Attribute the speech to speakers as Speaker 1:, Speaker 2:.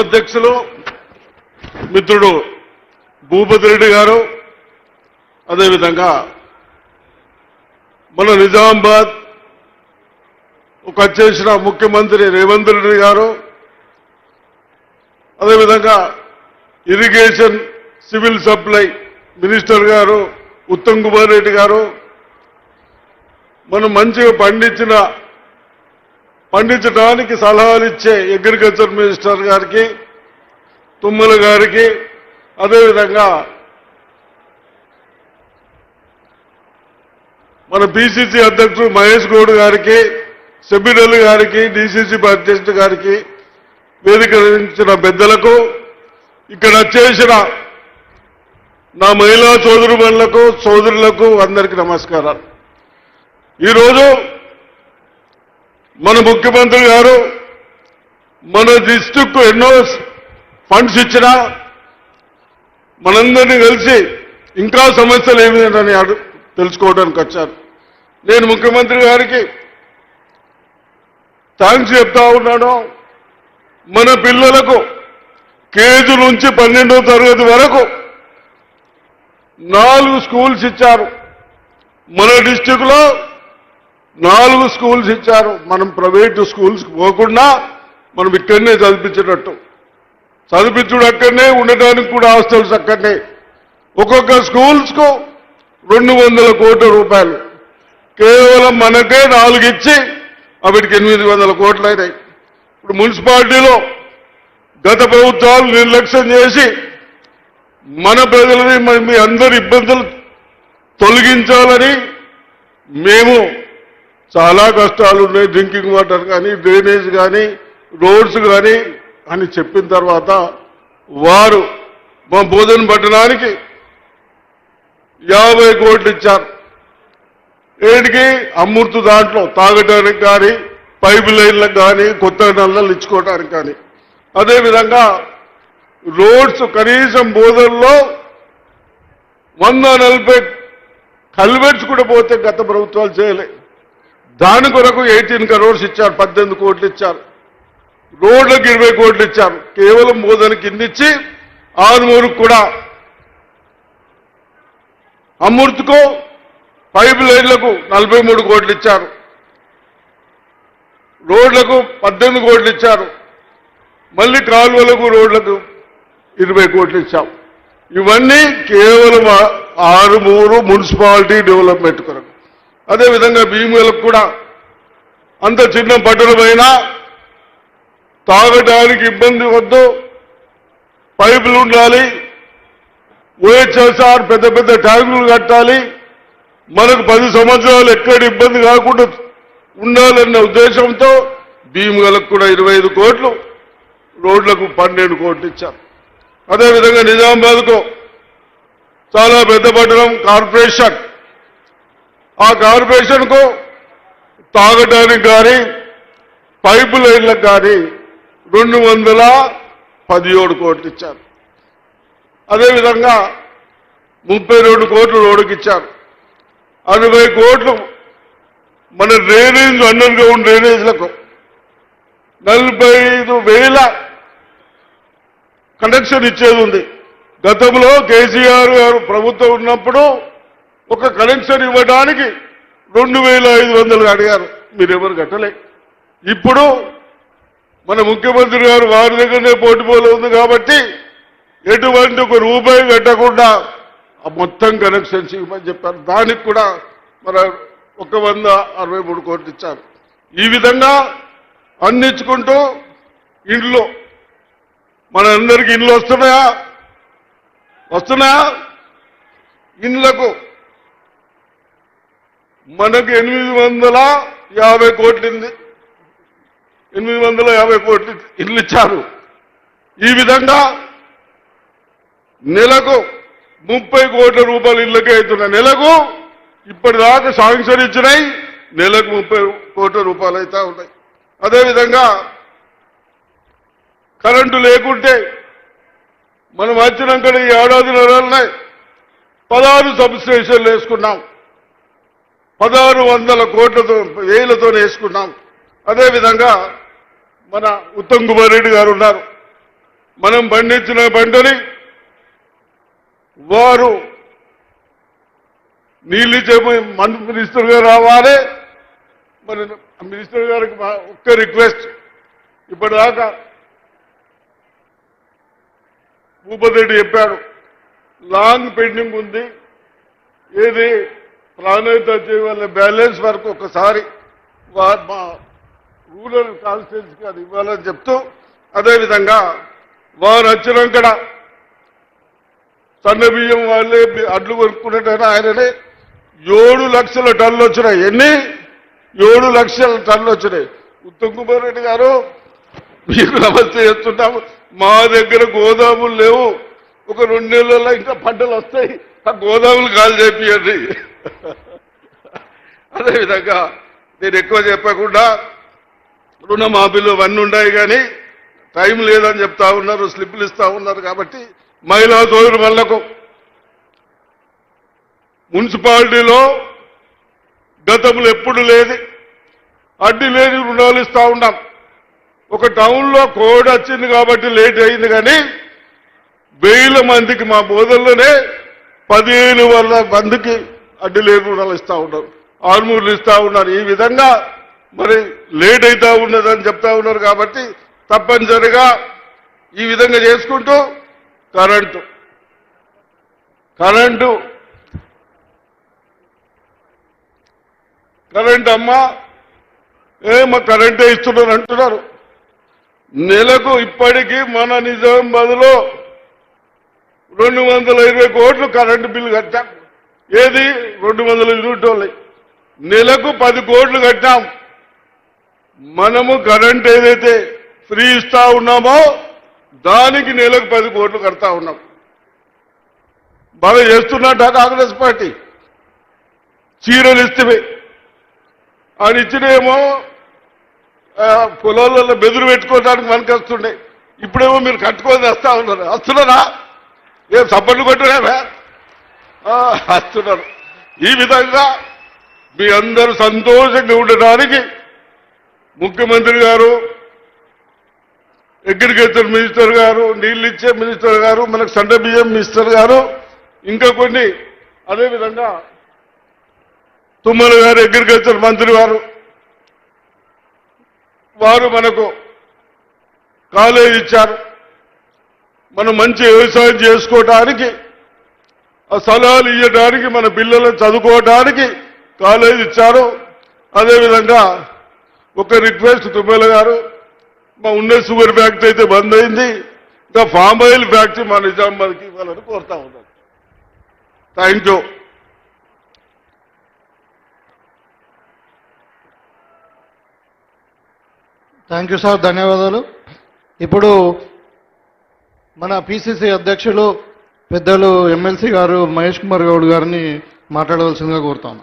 Speaker 1: అధ్యక్షులు మిత్రుడు భూపతి రెడ్డి గారు, అదేవిధంగా మన నిజామాబాద్ వచ్చేసిన ముఖ్యమంత్రి రేవంత్ రెడ్డి గారు, అదేవిధంగా ఇరిగేషన్ సివిల్ సప్లై మినిస్టర్ గారు ఉత్తమ్ కుమార్ రెడ్డి గారు, మనం మంచిగా పండించడానికి సలహాలు ఇచ్చే అగ్రికల్చర్ మినిస్టర్ గారికి, తుమ్మల గారికి, అదేవిధంగా మన పిసిసి అధ్యక్షుడు మహేష్ గౌడ్ గారికి, సెబిడల్ గారికి, డిసిసి అధ్యక్షుడు గారికి, వేదిక నిర్వహించిన పెద్దలకు, ఇక్కడ వచ్చేసిన నా మహిళా సోదరులకు సోదరులకు అందరికీ నమస్కారాలు. ఈరోజు మన ముఖ్యమంత్రి గారు మన డిస్ట్రిక్ట్ ఎన్నో ఫండ్స్ ఇచ్చినా మనందరినీ కలిసి ఇంకా సమస్యలు ఏమిటని తెలుసుకోవడానికి వచ్చారు. నేను ముఖ్యమంత్రి గారికి థ్యాంక్స్ చెప్తా ఉన్నాను. మన పిల్లలకు కేజీ నుంచి 12వ తరగతి వరకు 4 స్కూల్స్ ఇచ్చారు. మన డిస్టిక్ లో 4 స్కూల్స్ ఇచ్చారు. మనం ప్రైవేటు స్కూల్స్ పోకుండా మనం ఇక్కడనే చదివించుడు అక్కడనే, ఉండడానికి కూడా హాస్టల్స్ అక్కడనే. ఒక్కొక్క స్కూల్స్ కు 200 కోట్ల రూపాయలు కేవలం మనకే 4 ఇచ్చి అవిటికి 800 కోట్లు అయినాయి. ఇప్పుడు మున్సిపాలిటీలో గత ప్రభుత్వాలు నిర్లక్ష్యం చేసి మన ప్రజలని మీ అందరి ఇబ్బందులు తొలగించాలని మేము చాలా కష్టాలు ఉన్నాయి, డ్రింకింగ్ వాటర్ కానీ, డ్రైనేజ్ కానీ, రోడ్స్ కానీ అని చెప్పిన తర్వాత వారు మా బోధన పట్టణానికి 50 కోట్లు ఇచ్చారు. ఏంటికి? అమృత్ దాంట్లో తాగడానికి కానీ, పైప్ లైన్లకు కానీ, కొత్త నల్లలు ఇచ్చుకోవడానికి కానీ. అదేవిధంగా రోడ్స్ కనీసం బోధనలో 140 కల్వెట్స్ కూడా పోతే గత ప్రభుత్వాలు చేయలే. దాని కొరకు 18 crores ఇచ్చారు, 18 కోట్లు ఇచ్చారు. రోడ్లకు 20 కోట్లు ఇచ్చారు. కేవలం బోధన కింద ఇచ్చి ఆరుమూరుకు కూడా అమృత్కు పైప్ లైన్లకు 43 కోట్లు ఇచ్చారు. రోడ్లకు 18 కోట్లు ఇచ్చారు. మళ్ళీ కాలువలకు రోడ్లకు 20 కోట్లు ఇచ్చాం. ఇవన్నీ కేవలం ఆరుమూరు మున్సిపాలిటీ డెవలప్మెంట్ కొరకు. అదేవిధంగా భీములకు కూడా అంత చిన్న పట్టణమైనా తాగడానికి ఇబ్బంది వద్దు, పైపులు ఉండాలి, ఓహెచ్ఎస్ఆర్ పెద్ద పెద్ద ట్యాంకులు కట్టాలి, మనకు 10 సంవత్సరాలు ఎక్కడ ఇబ్బంది కాకుండా ఉండాలన్న ఉద్దేశంతో భీములకు కూడా 25 కోట్లు, రోడ్లకు 12 కోట్లు ఇచ్చారు. అదేవిధంగా నిజామాబాద్కు చాలా పెద్ద పట్టణం కార్పొరేషన్, ఆ కార్పొరేషన్కు తాగడానికి కానీ, పైపు లైన్లకు కానీ 217 కోట్లు ఇచ్చారు. అదేవిధంగా 32 కోట్లు రోడ్డుకి ఇచ్చారు. 60 కోట్లు మన డ్రైనేజ్, అండర్ గ్రౌండ్ డ్రైనేజ్లకు 45,000 కనెక్షన్ ఇచ్చేది ఉంది. గతంలో కేసీఆర్ గారు ప్రభుత్వం ఉన్నప్పుడు ఒక కనెక్షన్ ఇవ్వడానికి 2,500 అడిగారు, మీరెవరు కట్టలే. ఇప్పుడు మన ముఖ్యమంత్రి గారు వారి దగ్గరనే పోటీపోలు ఉంది కాబట్టి ఎటువంటి ఒక రూపాయి కట్టకుండా మొత్తం కనెక్షన్స్ ఇవ్వమని చెప్పారు. దానికి కూడా మన 163 కోట్లు ఇచ్చారు. ఈ విధంగా అందించుకుంటూ ఇండ్లు, మన అందరికీ ఇండ్లు వస్తున్నాయా? ఇండ్లకు మనకు 850 కోట్లింది, 850 కోట్లు ఇండ్లు ఇచ్చారు. ఈ విధంగా నెలకు 30 కోట్ల రూపాయలు ఇళ్ళకే అవుతున్నాయి. నెలకు ఇప్పటిదాకా శాంక్షన్ ఇచ్చినాయి, నెలకు 30 కోట్ల రూపాయలు అవుతా ఉన్నాయి. అదేవిధంగా కరెంటు లేకుంటే మనం వచ్చినాక ఈ ఏడాదిన్నరనే 16 సబ్స్టేషన్లు వేసుకున్నాం, 1600 కోట్లతో వేలతో వేసుకున్నాం. అదేవిధంగా మన ఉత్తమ్ కుమార్ రెడ్డి గారు ఉన్నారు, మనం పండించిన పంటని వారు నీళ్ళు ఇచ్చే మినిస్టర్ గారు రావాలి. మరి మినిస్టర్ గారికి ఒక్క రిక్వెస్ట్, ఇప్పటిదాకా భూపతి రెడ్డి చెప్పాడు లాంగ్ పెండింగ్ ఉంది, ఏది ప్రాణహిత వాళ్ళ బ్యాలెన్స్ వరకు ఒకసారి మా రూరల్ కాన్స్టిట్యూన్సీకి అది ఇవ్వాలని చెప్తూ, అదేవిధంగా వారు వచ్చినాక సన్న బియ్యం వాళ్ళే అడ్లు కొనుక్కున్నట్టయినా ఆయననే 7 లక్షల టన్నులు వచ్చినాయి. ఎన్ని? 7 లక్షల టన్నులు వచ్చినాయి. ఉత్తమ్ కుమార్ రెడ్డి గారు మీకు నమస్తే చేస్తున్నాము. మా దగ్గర గోదాములు లేవు, ఒక 2 నెలల్లో ఇంకా పంటలు వస్తాయి, ఆ గోదాములు కాల్ చేపియండి. అదేవిధంగా నేను ఎక్కువ చెప్పకుండా రుణమాఫీలు అవన్నీ ఉన్నాయి, కానీ టైం లేదని చెప్తా ఉన్నారు, స్లిప్లు ఇస్తా ఉన్నారు. కాబట్టి మహిళా సోదరులకు మున్సిపాలిటీలో గతంలో ఎప్పుడు లేదు, అడ్డు లేని రుణాలు ఇస్తా ఉన్నాం. ఒక టౌన్లో కోడ్ వచ్చింది కాబట్టి లేట్ అయింది, కానీ 1000 మందికి మా బోధల్లోనే 15,000 మందికి అడ్డు లేని రుణాలు ఇస్తా ఉన్నారు, ఆర్మూర్లు ఇస్తా ఉన్నారు. ఈ విధంగా మరి లేట్ అవుతా ఉన్నదని చెప్తా ఉన్నారు. కాబట్టి తప్పనిసరిగా ఈ విధంగా చేసుకుంటూ కరెంటు అమ్మా మా కరెంటే ఇస్తున్నారు అంటున్నారు. నెలకు ఇప్పటికీ మన నిజామాబాద్లో 220 కోట్లు కరెంటు బిల్లు కట్టాం. ఏది 200 యూనిట్ వాళ్ళకి నెలకు 10 కోట్లు కట్టాం. మనము కరెంట్ ఏదైతే ఫ్రీ ఇస్తా ఉన్నామో దానికి నెలకు 10 కోట్లు కడతా ఉన్నాం. బాగా చేస్తున్నట్ట కాంగ్రెస్ పార్టీ. చీరలు ఇస్తే ఆయన ఇచ్చినేమో పొలాలలో బెదురు పెట్టుకోవడానికి మనకు వస్తుండే, ఇప్పుడేమో మీరు కట్టుకొని వస్తా ఉన్నారు. వస్తున్నారా? ఏం సప్పట్లు కొట్టున్నారా? వస్తున్నారు. ఈ విధంగా మీ అందరూ సంతోషంగా ఉండడానికి ముఖ్యమంత్రి గారు, అగ్రికల్చర్ మినిస్టర్ గారు, నీళ్ళు ఇచ్చే మినిస్టర్ గారు, మనకు సన్న బియ్యం మినిస్టర్ గారు, ఇంకా కొన్ని, అదేవిధంగా తుమ్మల గారు అగ్రికల్చర్ మంత్రి వారు మనకు కాలేజ్ ఇచ్చారు. మనం మంచి వ్యవసాయం చేసుకోవడానికి, ఆ స్థలాలు ఇవ్వడానికి, మన పిల్లలను చదువుకోవడానికి కాలేజ్ ఇచ్చారు. అదేవిధంగా ఒక రిక్వెస్ట్, తుమ్మల గారు, మా ఉన్న షుగర్ ఫ్యాక్టరీ అయితే బంద్ అయింది, ఇంకా ఫామ్ ఆయిల్ ఫ్యాక్టరీ మా నిజామాబాద్కి ఇవ్వాలని కోరుతా ఉన్నాను. Thank you.
Speaker 2: Thank you sir, ధన్యవాదాలు. ఇప్పుడు మన పిసిసి అధ్యక్షులు పెద్దలు ఎమ్మెల్సీ గారు మహేష్ కుమార్ గౌడ్ గారిని మాట్లాడవలసిందిగా కోరుతాను.